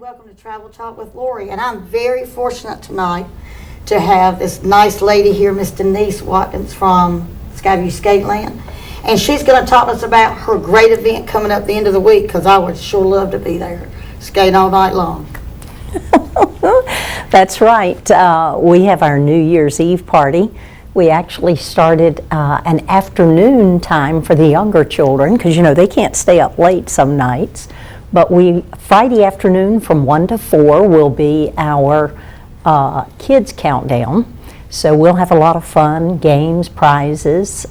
welcome to Travel Talk with Lorie. And I'm very fortunate tonight to have this nice lady here, Miss Denise Watkins from Sky-Vue Skateland. And she's going to talk to us about her great event coming up the end of the week, because I would sure love to be there, skating all night long. That's right. We have our New Year's Eve party. We actually started an afternoon time for the younger children, because you know they can't stay up late some nights. But Friday afternoon from 1 to 4 will be our kids countdown. So we'll have a lot of fun, games, prizes.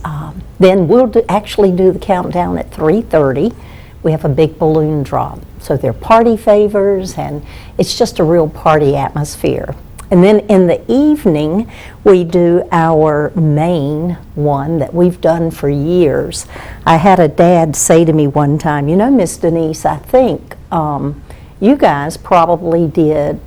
Then we'll actually do the countdown at 3:30. We have a big balloon drop. So they're party favors, and it's just a real party atmosphere. And then in the evening, we do our main one that we've done for years. I had a dad say to me one time, you know, Miss Denise, I think you guys probably did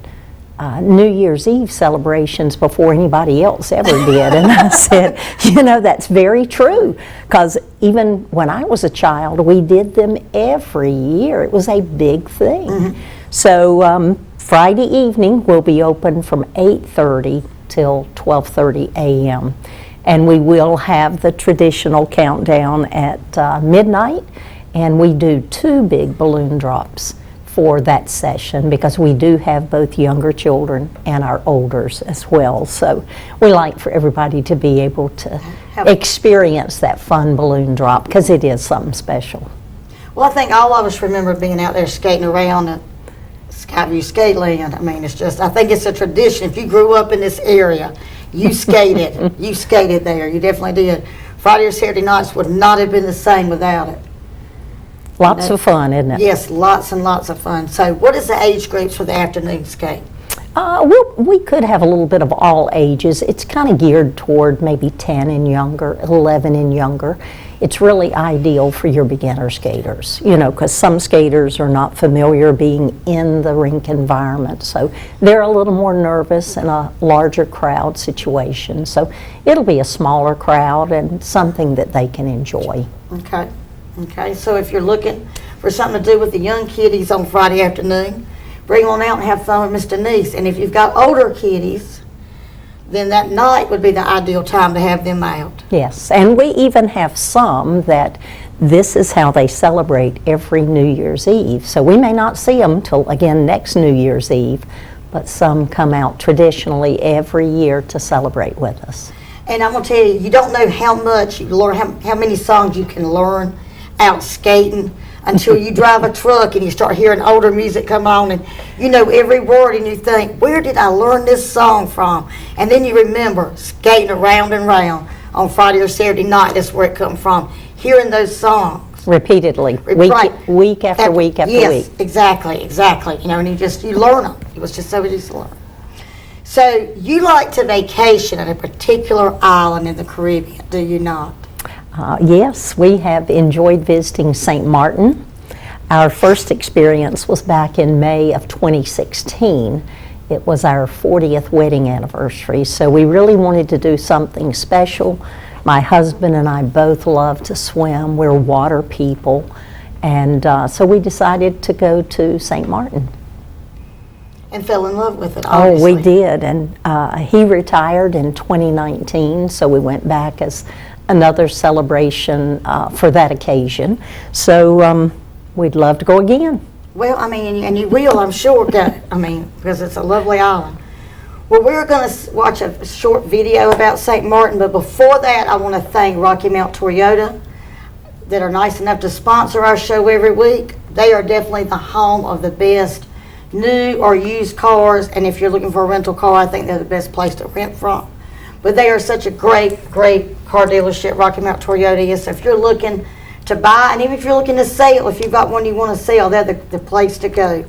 New Year's Eve celebrations before anybody else ever did. And I said, you know, that's very true, because even when I was a child, we did them every year. It was a big thing. Mm-hmm. So Friday evening will be open from 8:30 till 12:30 a.m. And we will have the traditional countdown at midnight, and we do 2 big balloon drops for that session, because we do have both younger children and our olders as well. So we like for everybody to be able to experience that fun balloon drop, because it is something special. Well, I think all of us remember being out there skating around at Sky-Vue Skateland. I mean, it's just, I think it's a tradition. If you grew up in this area, you skated. You skated there. You definitely did. Friday or Saturday nights would not have been the same without it. Lots of fun, isn't it? Yes, lots and lots of fun. So what is the age groups for the afternoon skate? We could have a little bit of all ages. It's kind of geared toward maybe 10 and younger, 11 and younger. It's really ideal for your beginner skaters, you know, because some skaters are not familiar being in the rink environment. So they're a little more nervous in a larger crowd situation. So it'll be a smaller crowd and something that they can enjoy. Okay. Okay, so if you're looking for something to do with the young kiddies on Friday afternoon, bring on out and have fun with Miss Denise. And if you've got older kiddies, then that night would be the ideal time to have them out. Yes, and we even have some that this is how they celebrate every New Year's Eve. So we may not see them till, again, next New Year's Eve, but some come out traditionally every year to celebrate with us. And I'm going to tell you, you don't know how much you learn, how many songs you can learn out skating until you drive a truck and you start hearing older music come on, and you know every word, and you think, where did I learn this song from? And then you remember skating around and round on Friday or Saturday night. That's where it comes from, hearing those songs repeatedly, week after week after week. Yes, exactly. You know, and you learn them. It was just so easy to learn. So you like to vacation at a particular island in the Caribbean, do you not? Yes, we have enjoyed visiting St. Martin. Our first experience was back in May of 2016. It was our 40th wedding anniversary, so we really wanted to do something special. My husband and I both love to swim. We're water people, and so we decided to go to St. Martin. And fell in love with it, obviously. Oh, we did, and he retired in 2019, so we went back as another celebration for that occasion. So we'd love to go again. Well, I mean, and you will, I'm sure, because it's a lovely island. Well, we're going to watch a short video about St. Martin, but before that, I want to thank Rocky Mount Toyota that are nice enough to sponsor our show every week. They are definitely the home of the best new or used cars, and if you're looking for a rental car, I think they're the best place to rent from. But they are such a great car dealership, Rocky Mount Toyota is. So if you're looking to buy, and even if you're looking to sell, if you've got one you want to sell, they're the place to go.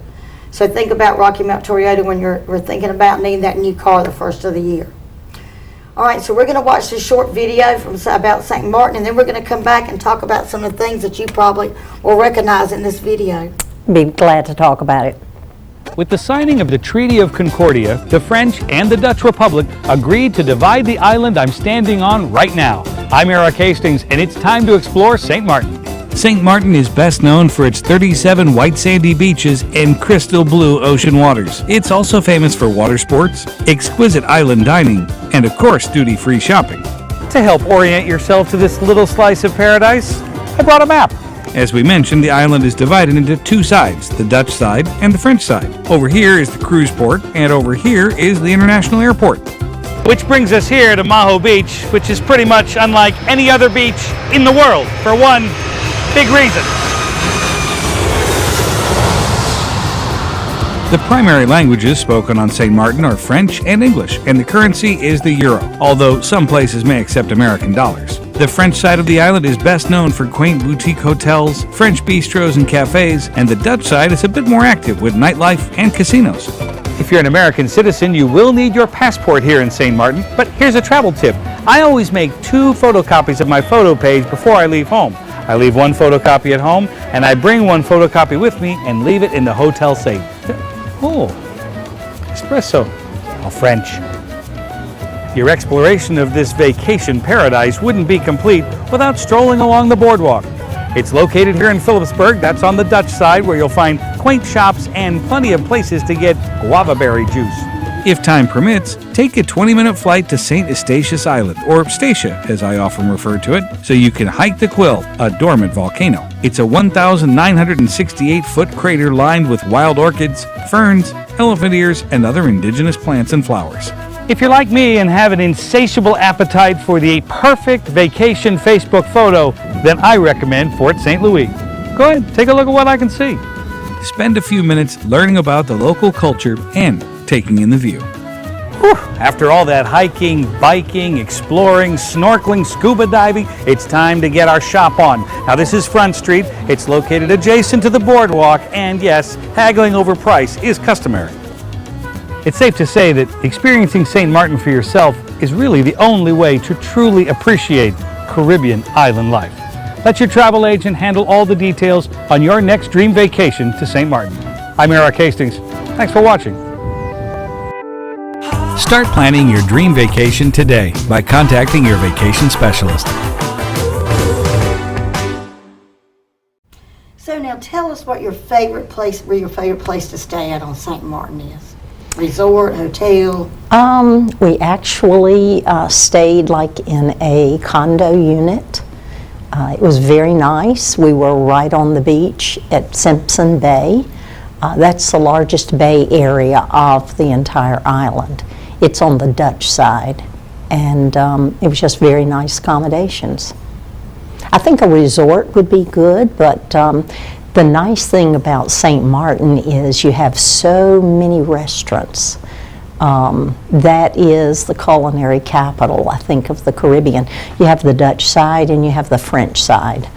So think about Rocky Mount Toyota when you're thinking about needing that new car the first of the year. All right, so we're going to watch this short video about St. Martin, and then we're going to come back and talk about some of the things that you probably will recognize in this video. Be glad to talk about it. With the signing of the Treaty of Concordia, the French and the Dutch Republic agreed to divide the island I'm standing on right now. I'm Eric Hastings, and it's time to explore St. Martin. St. Martin is best known for its 37 white sandy beaches and crystal blue ocean waters. It's also famous for water sports, exquisite island dining, and of course duty-free shopping. To help orient yourself to this little slice of paradise, I brought a map. As we mentioned, the island is divided into two sides, the Dutch side and the French side. Over here is the cruise port, and over here is the international airport. Which brings us here to Maho Beach, which is pretty much unlike any other beach in the world, for one big reason. The primary languages spoken on St. Martin are French and English, and the currency is the euro, although some places may accept American dollars. The French side of the island is best known for quaint boutique hotels, French bistros and cafes, and the Dutch side is a bit more active with nightlife and casinos. If you're an American citizen, you will need your passport here in St. Martin, but here's a travel tip. I always make 2 photocopies of my photo page before I leave home. I leave 1 photocopy at home, and I bring 1 photocopy with me and leave it in the hotel safe. Oh, espresso. Oh, French. Your exploration of this vacation paradise wouldn't be complete without strolling along the boardwalk. It's located here in Philipsburg, that's on the Dutch side, where you'll find quaint shops and plenty of places to get guava berry juice. If time permits, take a 20-minute flight to St. Eustatius Island, or Statia as I often refer to it, so you can hike the Quill, a dormant volcano. It's a 1,968-foot crater lined with wild orchids, ferns, elephant ears, and other indigenous plants and flowers. If you're like me and have an insatiable appetite for the perfect vacation Facebook photo, then I recommend Fort St. Louis. Go ahead, take a look at what I can see. Spend a few minutes learning about the local culture and taking in the view. Whew. After all that hiking, biking, exploring, snorkeling, scuba diving, it's time to get our shop on. Now this is Front Street. It's located adjacent to the boardwalk, and yes, haggling over price is customary. It's safe to say that experiencing St. Martin for yourself is really the only way to truly appreciate Caribbean island life. Let your travel agent handle all the details on your next dream vacation to St. Martin. I'm Eric Hastings. Thanks for watching. Start planning your dream vacation today by contacting your vacation specialist. So now tell us what your favorite place to stay at on St. Martin is. Resort, hotel? We actually stayed like in a condo unit. It was very nice. We were right on the beach at Simpson Bay. That's the largest bay area of the entire island. It's on the Dutch side, and it was just very nice accommodations. I think a resort would be good, but the nice thing about St. Martin is you have so many restaurants. That is the culinary capital, I think, of the Caribbean. You have the Dutch side and you have the French side.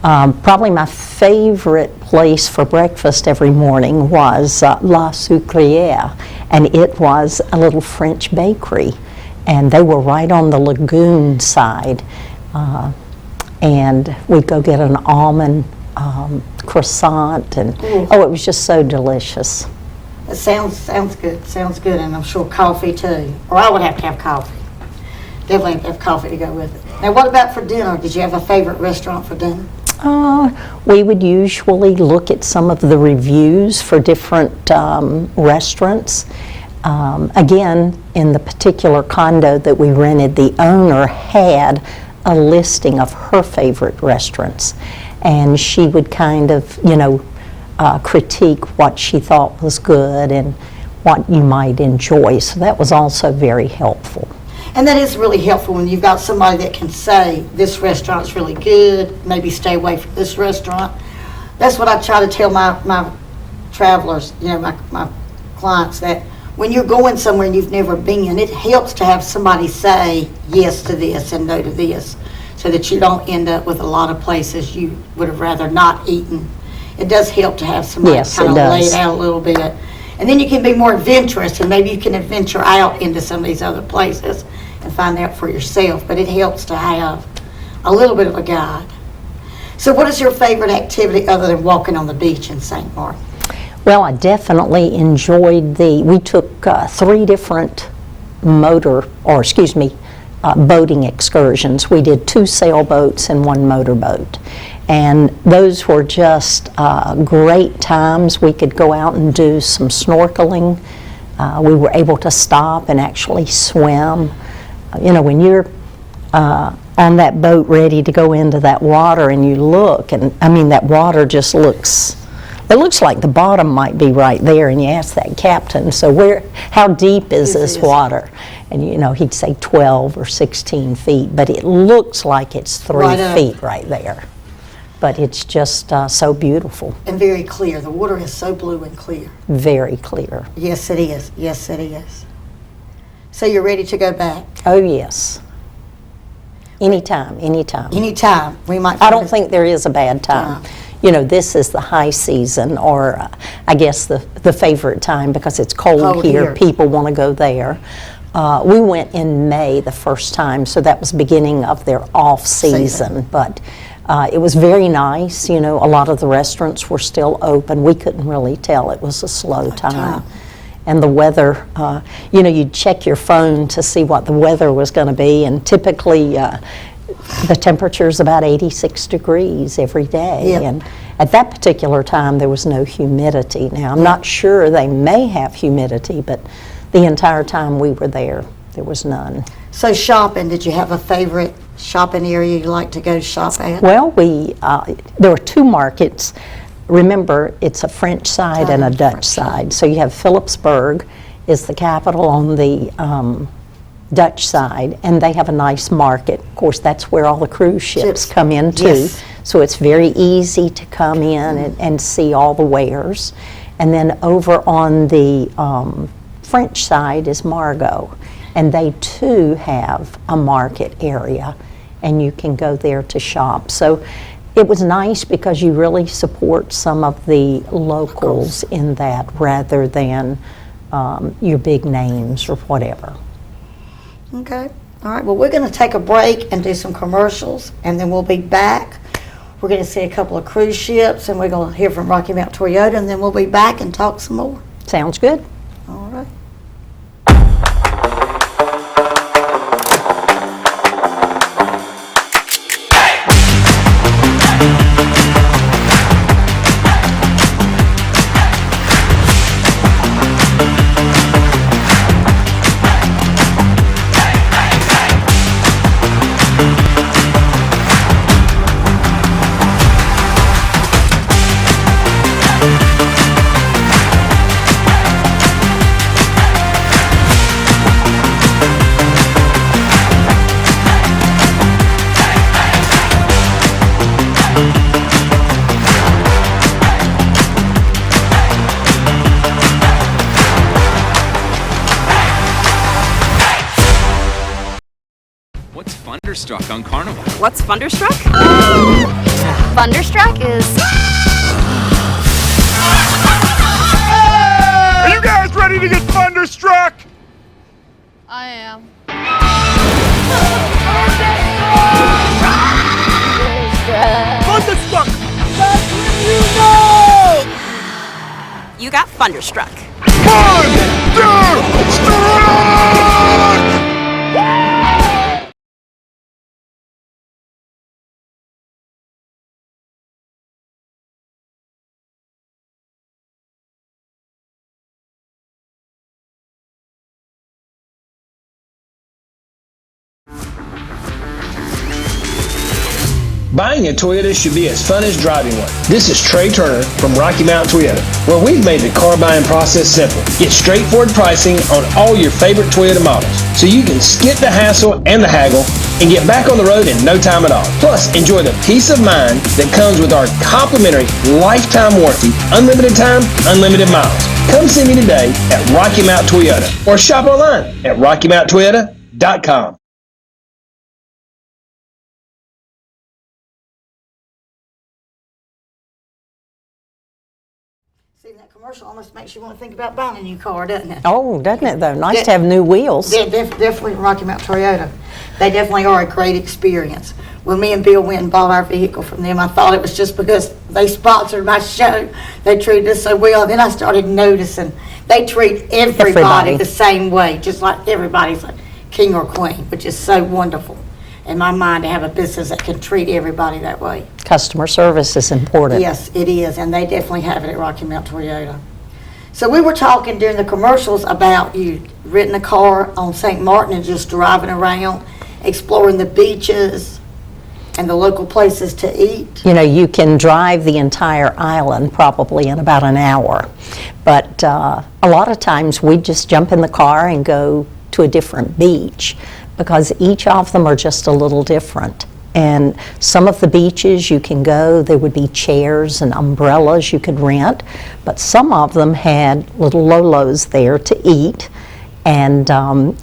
Probably my favorite place for breakfast every morning was La Sucrière, and it was a little French bakery, and they were right on the lagoon side, and we'd go get an almond croissant, and oh, it was just so delicious. It sounds good, and I'm sure coffee too, or I would have to have coffee. Definitely have coffee to go with it. Now what about for dinner? Did you have a favorite restaurant for dinner? We would usually look at some of the reviews for different restaurants. Again, in the particular condo that we rented, the owner had a listing of her favorite restaurants, and she would kind of, critique what she thought was good and what you might enjoy. So that was also very helpful. And that is really helpful when you've got somebody that can say, this restaurant's really good, maybe stay away from this restaurant. That's what I try to tell my travelers, my clients, that when you're going somewhere and you've never been, it helps to have somebody say yes to this and no to this, so that you don't end up with a lot of places you would have rather not eaten. It does help to have somebody kind of lay it out a little bit. And then you can be more adventurous, and maybe you can adventure out into some of these other places and find out for yourself. But it helps to have a little bit of a guide. So what is your favorite activity other than walking on the beach in St. Martin? Well, I definitely enjoyed we took 3 different boating excursions. We did 2 sailboats and 1 motorboat. And those were just great times. We could go out and do some snorkeling. We were able to stop and actually swim. You know, when you're on that boat ready to go into that water and you look, and I mean, that water just looks, it looks like the bottom might be right there, and you ask that captain, so how deep is this water? And you know, he'd say 12 or 16 feet, but it looks like it's 3 feet right there. But it's just so beautiful. And very clear. The water is so blue and clear. Very clear. Yes, it is. Yes, it is. So you're ready to go back? Oh, yes. Anytime, anytime. Anytime. We might. I don't think there is a bad time. You know, this is the high season, or I guess the favorite time, because it's cold here. People want to go there. We went in May the first time, so that was beginning of their off season. But it was very nice. You know, a lot of the restaurants were still open. We couldn't really tell. It was a slow time. And the weather, you know, you'd check your phone to see what the weather was going to be, and typically the temperature's about 86 degrees every day. Yep. And at that particular time, there was no humidity. Now, I'm not sure, they may have humidity, but the entire time we were there was none. So shopping, did you have a favorite shopping area you like to go shop at? Well, there were two markets. Remember, it's a French side and a Dutch side. So you have Philipsburg is the capital on the Dutch side, and they have a nice market. Of course, that's where all the cruise ships come in too. Yes. So it's very easy to come in and see all the wares. And then over on the French side is Margot, and they too have a market area, and you can go there to shop. So it was nice because you really support some of the locals in that, rather than your big names or whatever. Okay. All right. Well, we're going to take a break and do some commercials, and then we'll be back. We're going to see a couple of cruise ships, and we're going to hear from Rocky Mount Toyota, and then we'll be back and talk some more. Sounds good. All right. What's Thunderstruck on Carnival? What's Thunderstruck? Thunderstruck is... Are you guys ready to get thunderstruck? I am. Thunderstruck! That's when you know! You got Thunderstruck. Thunderstruck! Buying a Toyota should be as fun as driving one. This is Trey Turner from Rocky Mount Toyota, where we've made the car buying process simple. Get straightforward pricing on all your favorite Toyota models, so you can skip the hassle and the haggle and get back on the road in no time at all. Plus, enjoy the peace of mind that comes with our complimentary lifetime warranty, unlimited time, unlimited miles. Come see me today at Rocky Mount Toyota, or shop online at RockyMountToyota.com. See, that commercial almost makes you want to think about buying a new car, doesn't it? Oh, doesn't it though? Nice to have new wheels. Yeah, definitely Rocky Mount Toyota. They definitely are a great experience. When me and Bill went and bought our vehicle from them, I thought it was just because they sponsored my show. They treated us so well. Then I started noticing they treat everybody the same way, just like everybody's like king or queen, which is so wonderful. in my mind, to have a business that can treat everybody that way. Customer service is important. Yes, it is, and they definitely have it at Rocky Mount Toyota. So we were talking during the commercials about you renting a car on St. Martin and just driving around, exploring the beaches and the local places to eat. You know, you can drive the entire island probably in about an hour, but a lot of times we just jump in the car and go to a different beach, because each of them are just a little different. And some of the beaches you can go, there would be chairs and umbrellas you could rent, but some of them had little lolos there to eat, and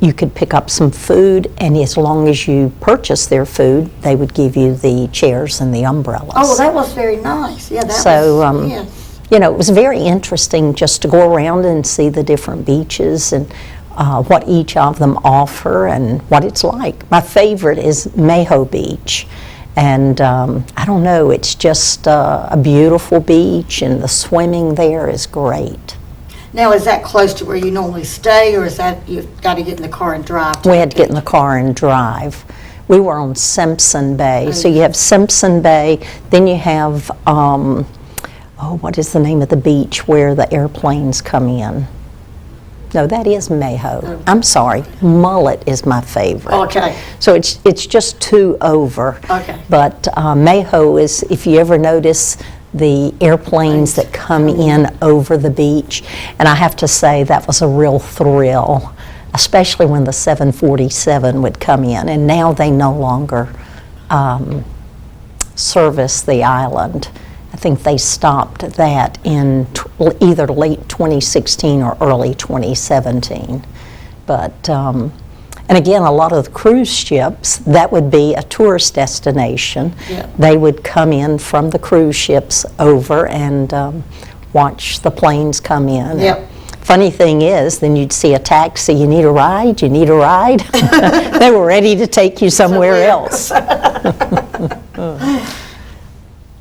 you could pick up some food, and as long as you purchased their food, they would give you the chairs and the umbrellas. Oh, that was very nice. Yeah, that So, was, yes. you know, it was very interesting just to go around and see the different beaches and what each of them offer and what it's like. My favorite is Mayho Beach, and I don't know, it's just a beautiful beach, and the swimming there is great. Now, is that close to where you normally stay, or is that you've got to get in the car and drive? We had to get in the car and drive. We were on Simpson Bay, so you have Simpson Bay, then you have, what is the name of the beach where the airplanes come in? No, that is Mayho. I'm sorry, Mullet is my favorite. Okay. So it's just 2 over. Okay. But Mayho is, if you ever notice, the airplanes that come in over the beach. And I have to say that was a real thrill, especially when the 747 would come in. And now they no longer service the island. I think they stopped that in either late 2016 or early 2017. But, and again, a lot of the cruise ships, that would be a tourist destination. Yeah. They would come in from the cruise ships over and watch the planes come in. Yep. Funny thing is, then you'd see a taxi, you need a ride, you need a ride. They were ready to take you somewhere else.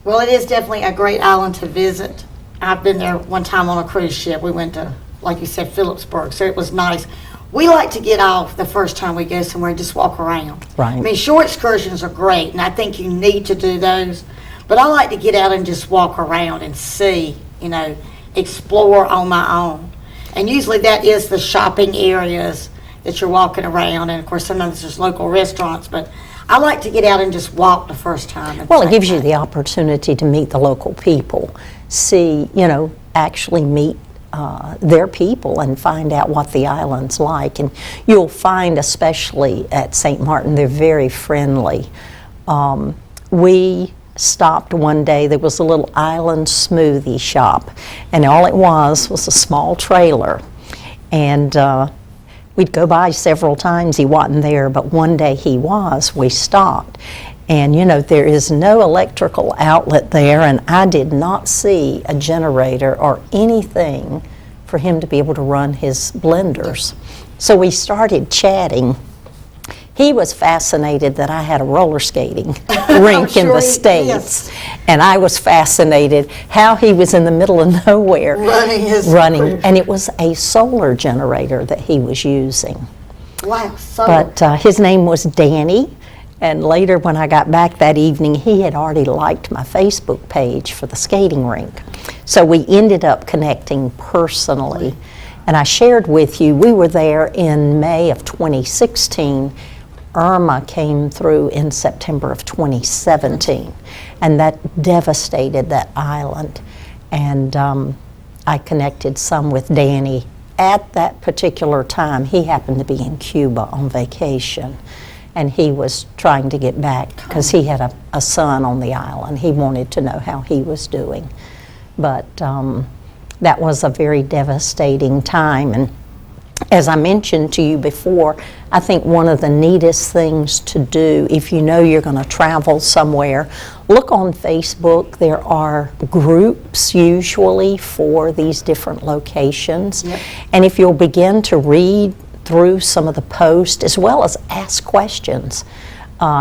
Well, it is definitely a great island to visit. I've been there one time on a cruise ship. We went to, like you said, Phillipsburg, so it was nice. We like to get off the first time we go somewhere and just walk around. Right. I mean, shore excursions are great, and I think you need to do those. But I like to get out and just walk around and see, you know, explore on my own. And usually that is the shopping areas that you're walking around. And, of course, sometimes there's local restaurants, but I like to get out and just walk the first time. Well, it gives you the opportunity to meet the local people, see, you know, actually meet their people and find out what the island's like. And you'll find, especially at St. Martin, they're very friendly. We stopped one day, there was a little island smoothie shop, and all it was a small trailer. And we'd go by several times, he wasn't there, but one day he was, we stopped. And you know, there is no electrical outlet there, and I did not see a generator or anything for him to be able to run his blenders. So we started chatting. He was fascinated that I had a roller skating rink in the States. Yes. And I was fascinated how he was in the middle of nowhere running. And it was a solar generator that he was using. Wow, so. But his name was Danny. And later when I got back that evening, he had already liked my Facebook page for the skating rink. So we ended up connecting personally. And I shared with you, we were there in May of 2016. Irma came through in September of 2017. And that devastated that island. And I connected some with Danny. At that particular time, he happened to be in Cuba on vacation. And he was trying to get back because he had a son on the island. He wanted to know how he was doing. But that was a very devastating time. And as I mentioned to you before, I think one of the neatest things to do if you know you're going to travel somewhere, look on Facebook. There are groups usually for these different locations. Yep. And if you'll begin to read through some of the posts as well as ask questions.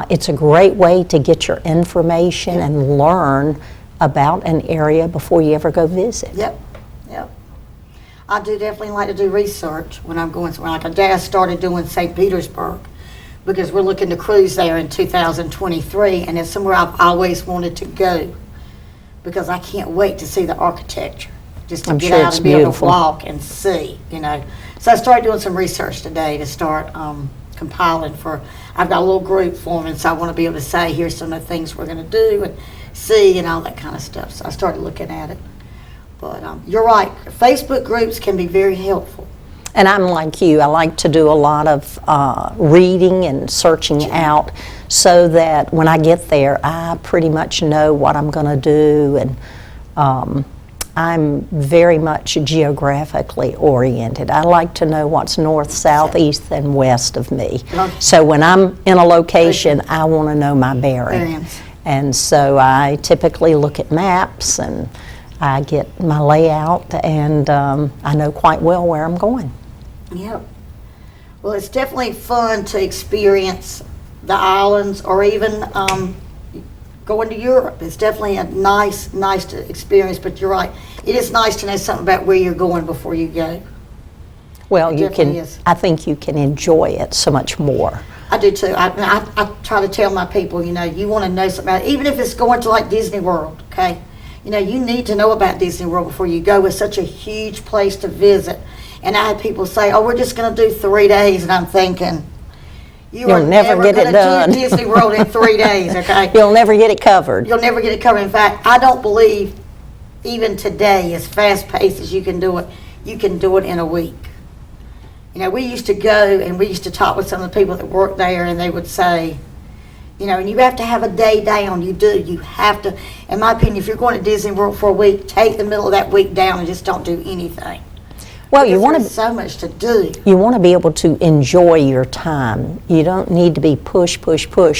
It's a great way to get your information and learn about an area before you ever go visit. Yep. I do definitely like to do research when I'm going somewhere. Like a day I started doing St. Petersburg, because we're looking to cruise there in 2023, and it's somewhere I've always wanted to go because I can't wait to see the architecture, just to I'm get sure out it's and be able to beautiful. walk and see, you know. So I started doing some research today to start compiling for, I've got a little group forming, so I want to be able to say, here's some of the things we're going to do and see and all that kind of stuff. So I started looking at it. But you're right, Facebook groups can be very helpful. And I'm like you, I like to do a lot of reading and searching out so that when I get there, I pretty much know what I'm going to do. And I'm very much geographically oriented. I like to know what's north, south, east, and west of me. Okay. So when I'm in a location, I want to know my bearing. Bearings. And so I typically look at maps and I get my layout, and I know quite well where I'm going. Yep. Well, it's definitely fun to experience the islands, or even going to Europe. It's definitely a nice to experience, but you're right. It is nice to know something about where you're going before you go. Well, It you definitely can. is. I think you can enjoy it so much more. I do too. I try to tell my people, you know, you want to know something about it, even if it's going to like Disney World, okay? You know, you need to know about Disney World before you go. It's such a huge place to visit. And I had people say, oh, we're just going to do 3 days. And I'm thinking, You'll never get it gonna done. do Disney World in 3 days, okay? You'll never get it covered. You'll never get it covered. In fact, I don't believe even today, as fast-paced as you can do it in a week. You know, we used to go and we used to talk with some of the people that work there, and they would say, you know, and you have to have a day down. You do. You have to. In my opinion, if you're going to Disney World for a week, take the middle of that week down and just don't do anything. Well, you Because want there's so much to do. You want to be able to enjoy your time. You don't need to be push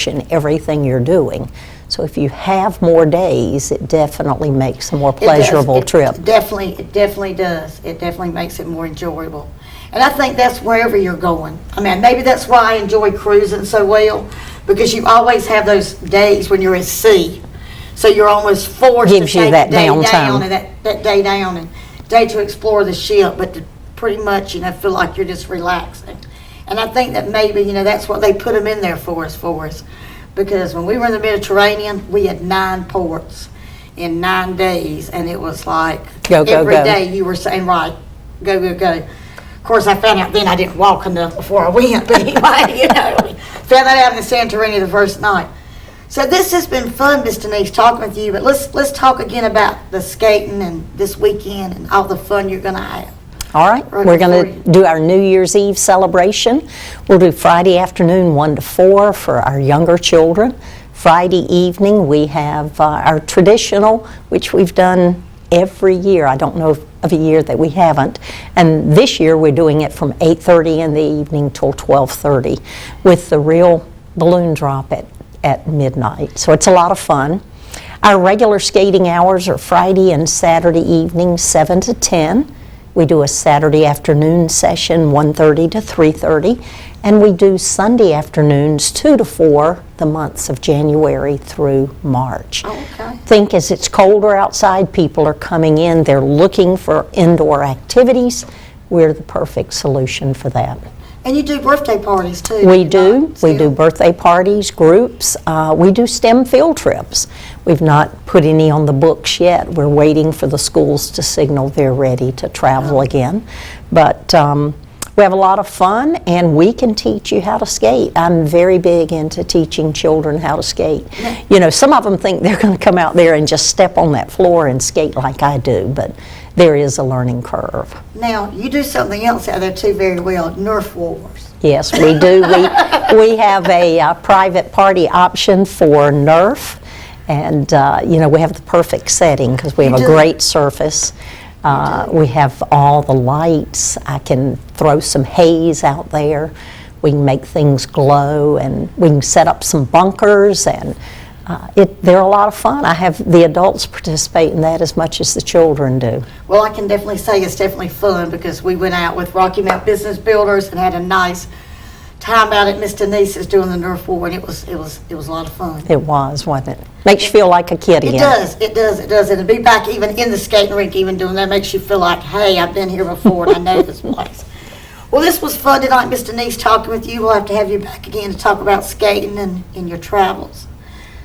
in everything you're doing. So if you have more days, it definitely makes a more pleasurable trip. It definitely does. It definitely makes it more enjoyable. And I think that's wherever you're going. I mean, maybe that's why I enjoy cruising so well, because you always have those days when you're at sea. So you're almost forced Gives to you take that a day downtime. down and that day down and day to explore the ship, but to pretty much, you know, feel like you're just relaxing. And I think that maybe, you know, that's what they put them in there for us. Because when we were in the Mediterranean, we had 9 ports in 9 days, and it was like Go, go, every go. day you were saying, right, go. Of course, I found out then I didn't walk enough before I went, but anyway, you know, found that out in Santorini the first night. So this has been fun, Miss Denise, talking with you, but let's talk again about the skating and this weekend and all the fun you're going to have. All right, Right we're going before to do our New Year's Eve celebration. We'll do Friday afternoon 1 to 4 for our younger children. Friday evening we have our traditional, which we've done every year. I don't know of a year that we haven't. And this year we're doing it from 8:30 in the evening till 12:30 with the real balloon drop at midnight. So it's a lot of fun. Our regular skating hours are Friday and Saturday evening, 7 to 10. We do a Saturday afternoon session, 1:30 to 3:30, and we do Sunday afternoons, 2 to 4, the months of January through March. Okay. Think as it's colder outside, people are coming in, they're looking for indoor activities. We're the perfect solution for that. And you do birthday parties too? We you do. not? We do Still? birthday parties, groups. We do STEM field trips. We've not put any on the books yet. We're waiting for the schools to signal they're ready to travel again. But we have a lot of fun, and we can teach you how to skate. I'm very big into teaching children how to skate. You know, some of them think they're going to come out there and just step on that floor and skate like I do, but there is a learning curve. Now, you do something else out there too very well, Nerf Wars. Yes, we do. We have a private party option for Nerf, and you know, we have the perfect setting because we have a do. great surface. We have all the lights. I can throw some haze out there. We can make things glow, and we can set up some bunkers, and they're a lot of fun. I have the adults participate in that as much as the children do. Well, I can definitely say it's definitely fun because we went out with Rocky Mount Business Builders and had a nice time out at Miss Denise's doing the Nerf War, and it was a lot of fun. It was, wasn't it? Makes you feel like a kid again. It does. And to be back even in the skating rink, even doing that, makes you feel like, hey, I've been here before and I know this place. Well, this was fun tonight, Miss Denise, talking with you. We'll have to have you back again to talk about skating and your travels.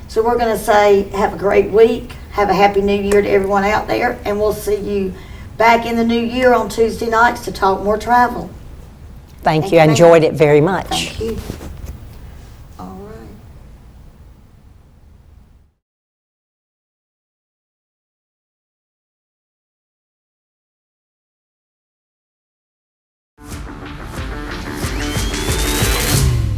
So we're going to say have a great week. Have a happy new year to everyone out there. And we'll see you back in the new year on Tuesday nights to talk more travel. Thank you. I enjoyed it very much. Thank you. All right.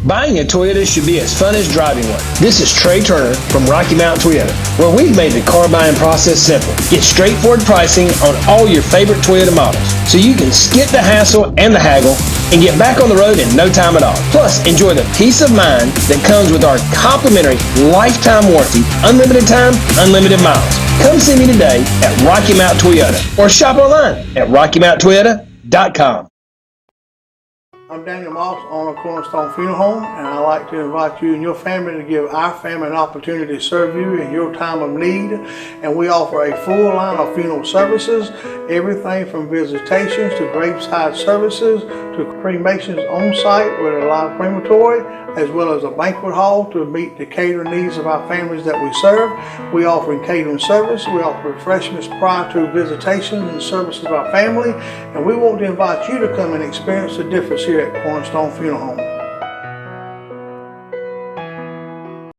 Buying a Toyota should be as fun as driving one. This is Trey Turner from Rocky Mountain Toyota, where we've made the car buying process simple. Get straightforward pricing on all your favorite Toyota models, so you can skip the hassle and the haggle and get back on the road in no time at all. Plus, enjoy the peace of mind that comes with our complimentary lifetime warranty, unlimited time, unlimited miles. Come see me today at Rocky Mountain Toyota or shop online at RockyMountainToyota.com. I'm Daniel Moss, owner of Cornerstone Funeral Home, and I'd like to invite you and your family to give our family an opportunity to serve you in your time of need. And we offer a full line of funeral services, everything from visitations to graveside services to cremations on site with a live crematory, as well as a banquet hall to meet the catering needs of our families that we serve. We offer catering service. We offer refreshments prior to visitations and services of our family. And we want to invite you to come and experience the difference here at Cornerstone Funeral Home.